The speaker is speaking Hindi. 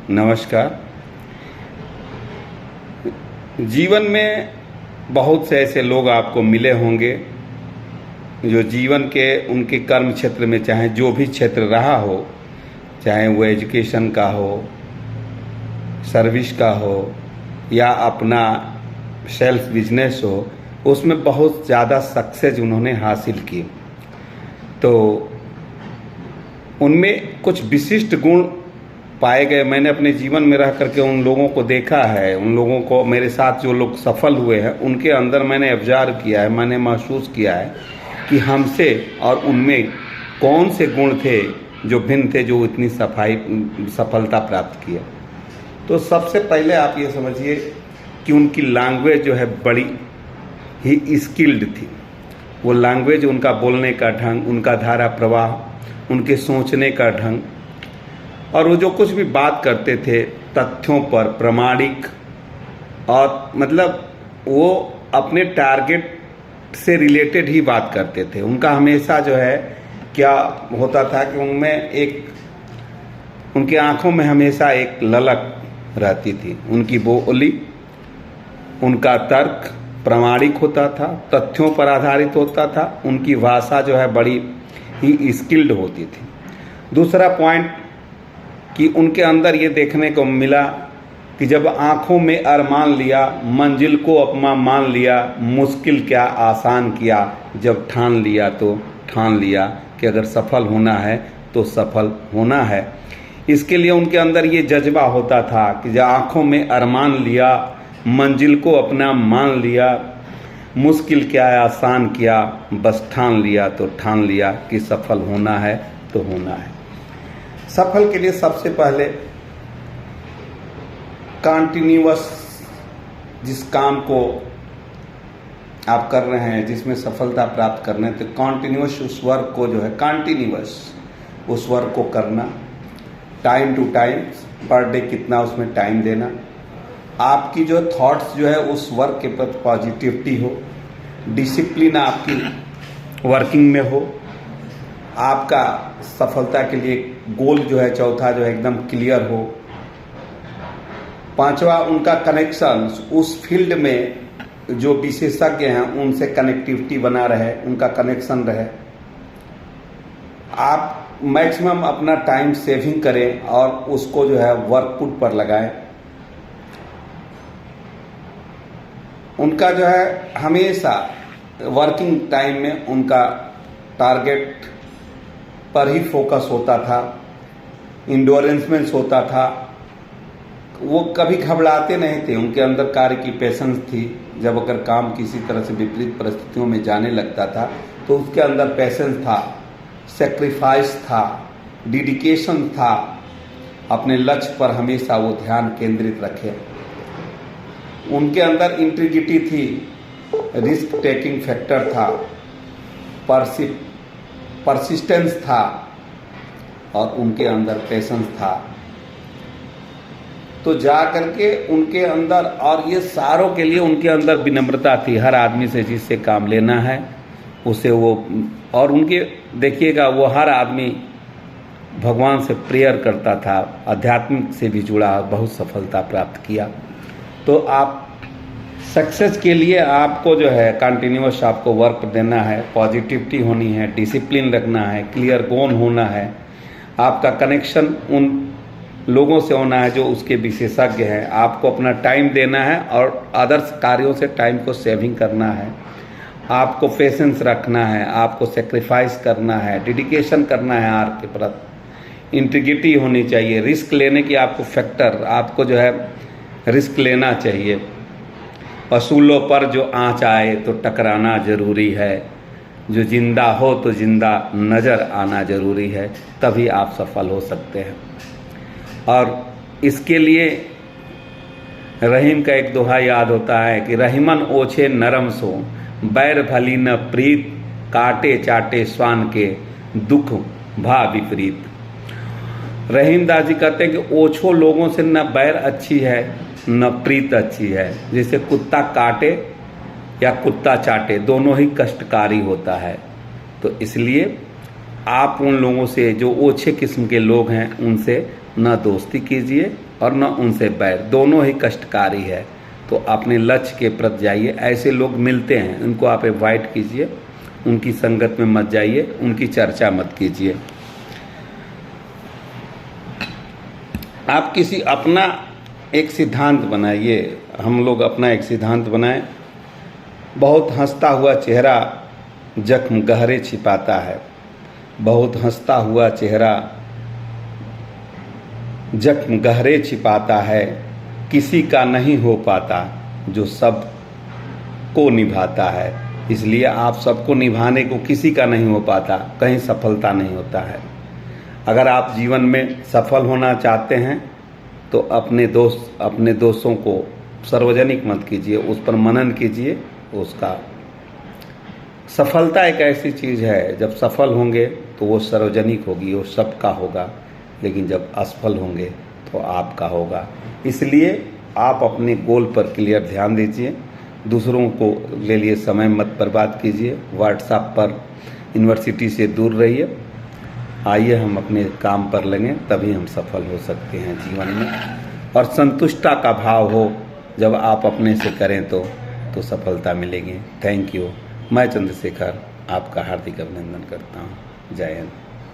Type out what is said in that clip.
नमस्कार। जीवन में बहुत से ऐसे लोग आपको मिले होंगे जो जीवन के उनके कर्म क्षेत्र में, चाहे जो भी क्षेत्र रहा हो, चाहे वो एजुकेशन का हो, सर्विस का हो या अपना सेल्फ बिजनेस हो, उसमें बहुत ज़्यादा सक्सेस उन्होंने हासिल की। तो उनमें कुछ विशिष्ट गुण पाए गए। मैंने अपने जीवन में रह करके उन लोगों को देखा है, उन लोगों को, मेरे साथ जो लोग सफल हुए हैं उनके अंदर मैंने ऑब्जर्व किया है, मैंने महसूस किया है कि हमसे और उनमें कौन से गुण थे जो भिन्न थे, जो इतनी सफलता प्राप्त किए। तो सबसे पहले आप ये समझिए कि उनकी लैंग्वेज जो है बड़ी ही स्किल्ड थी। वो लैंग्वेज, उनका बोलने का ढंग, उनका धारा प्रवाह, उनके सोचने का ढंग, और वो जो कुछ भी बात करते थे तथ्यों पर, प्रामाणिक, और मतलब वो अपने टारगेट से रिलेटेड ही बात करते थे। उनका हमेशा जो है क्या होता था कि उनके आंखों में हमेशा एक ललक रहती थी। उनकी बोली, उनका तर्क प्रामाणिक होता था, तथ्यों पर आधारित होता था। उनकी भाषा जो है बड़ी ही स्किल्ड होती थी। दूसरा पॉइंट कि उनके अंदर ये देखने को मिला कि जब आंखों में अरमान लिया, मंजिल को अपना मान लिया, मुश्किल क्या आसान किया, जब ठान लिया तो ठान लिया कि अगर सफल होना है तो सफल होना है। इसके लिए उनके अंदर ये जज्बा होता था कि जब आंखों में अरमान लिया, मंजिल को अपना मान लिया, मुश्किल क्या आसान किया, बस ठान लिया तो ठान लिया कि सफल होना है तो होना है। सफल के लिए सबसे पहले कंटिन्यूअस, जिस काम को आप कर रहे हैं, जिसमें सफलता प्राप्त करना है, तो कंटिन्यूअस उस वर्क को जो है, कंटिन्यूअस उस वर्क को करना, time to time, per day कितना उसमें टाइम देना, आपकी जो थॉट्स जो है उस वर्क के प्रति पॉजिटिविटी हो, डिसिप्लिन आपकी वर्किंग में हो, आपका सफलता के लिए गोल जो है, चौथा जो है एकदम क्लियर हो, पांचवा उनका कनेक्शन, उस फील्ड में जो विशेषज्ञ हैं उनसे कनेक्टिविटी बना रहे, उनका कनेक्शन रहे, आप मैक्सिमम अपना टाइम सेविंग करें और उसको जो है वर्कपुट पर लगाएं। उनका जो है हमेशा वर्किंग टाइम में उनका टारगेट पर ही फोकस होता था, इंडोरेंसमेंट होता था। वो कभी घबराते नहीं थे, उनके अंदर कार्य की पेशेंस थी। जब अगर काम किसी तरह से विपरीत परिस्थितियों में जाने लगता था तो उसके अंदर पेशेंस था, सेक्रीफाइस था, डेडिकेशन था, अपने लक्ष्य पर हमेशा वो ध्यान केंद्रित रखे। उनके अंदर इंटीग्रिटी थी, रिस्क टेकिंग फैक्टर था, परसिस्टेंस था, और उनके अंदर पेशेंस था। तो जा करके उनके अंदर, और ये सारों के लिए उनके अंदर विनम्रता थी। हर आदमी से जिससे काम लेना है उसे वो, और उनके देखिएगा वो हर आदमी भगवान से प्रेयर करता था, आध्यात्मिक से भी जुड़ा, बहुत सफलता प्राप्त किया। तो आप सक्सेस के लिए आपको जो है कंटिन्यूअस आपको वर्क देना है, पॉजिटिविटी होनी है, डिसिप्लिन रखना है, क्लियर गोल होना है, आपका कनेक्शन उन लोगों से होना है जो उसके विशेषज्ञ हैं, आपको अपना टाइम देना है और अदर्स कार्यों से टाइम को सेविंग करना है, आपको पेशेंस रखना है, आपको सेक्रीफाइस करना है, डेडिकेशन करना है आर्ट के प्रति, इंटीग्रिटी होनी चाहिए, रिस्क लेने की आपको फैक्टर, आपको जो है रिस्क लेना चाहिए। असूलों पर जो आँच आए तो टकराना जरूरी है, जो जिंदा हो तो जिंदा नज़र आना जरूरी है, तभी आप सफल हो सकते हैं। और इसके लिए रहीम का एक दोहा याद होता है कि रहीमन ओछे नरम सो, बैर भली न प्रीत, काटे चाटे स्वान के, दुख भा विपरीत। रहीम दास जी कहते हैं कि ओछो लोगों से न बैर अच्छी है न प्रीत अच्छी है। जैसे कुत्ता काटे या कुत्ता चाटे, दोनों ही कष्टकारी होता है। तो इसलिए आप उन लोगों से, जो ओछे किस्म के लोग हैं, उनसे न दोस्ती कीजिए और न उनसे बैर, दोनों ही कष्टकारी है। तो अपने लक्ष्य के प्रति जाइए। ऐसे लोग मिलते हैं, उनको आप अवॉइड कीजिए, उनकी संगत में मत जाइए, उनकी चर्चा मत कीजिए। आप किसी अपना एक सिद्धांत बनाइए, हम लोग अपना एक सिद्धांत बनाएं। बहुत हंसता हुआ चेहरा जख्म गहरे छिपाता है, बहुत हंसता हुआ चेहरा जख्म गहरे छिपाता है, किसी का नहीं हो पाता जो सब को निभाता है। इसलिए आप सबको निभाने को किसी का नहीं हो पाता, कहीं सफलता नहीं होता है। अगर आप जीवन में सफल होना चाहते हैं तो अपने दोस्तों को सार्वजनिक मत कीजिए, उस पर मनन कीजिए। उसका सफलता एक ऐसी चीज़ है, जब सफल होंगे तो वो सार्वजनिक होगी, वो सबका होगा, लेकिन जब असफल होंगे तो आपका होगा। इसलिए आप अपने गोल पर क्लियर ध्यान दीजिए, दूसरों को ले लिए समय मत बर्बाद कीजिए, व्हाट्सएप पर यूनिवर्सिटी से दूर रहिए। आइए हम अपने काम पर लगें, तभी हम सफल हो सकते हैं जीवन में। और संतुष्टता का भाव हो जब आप अपने से करें तो सफलता मिलेगी। Thank you. मैं चंद्रशेखर आपका हार्दिक अभिनंदन करता हूँ। जय हिंद।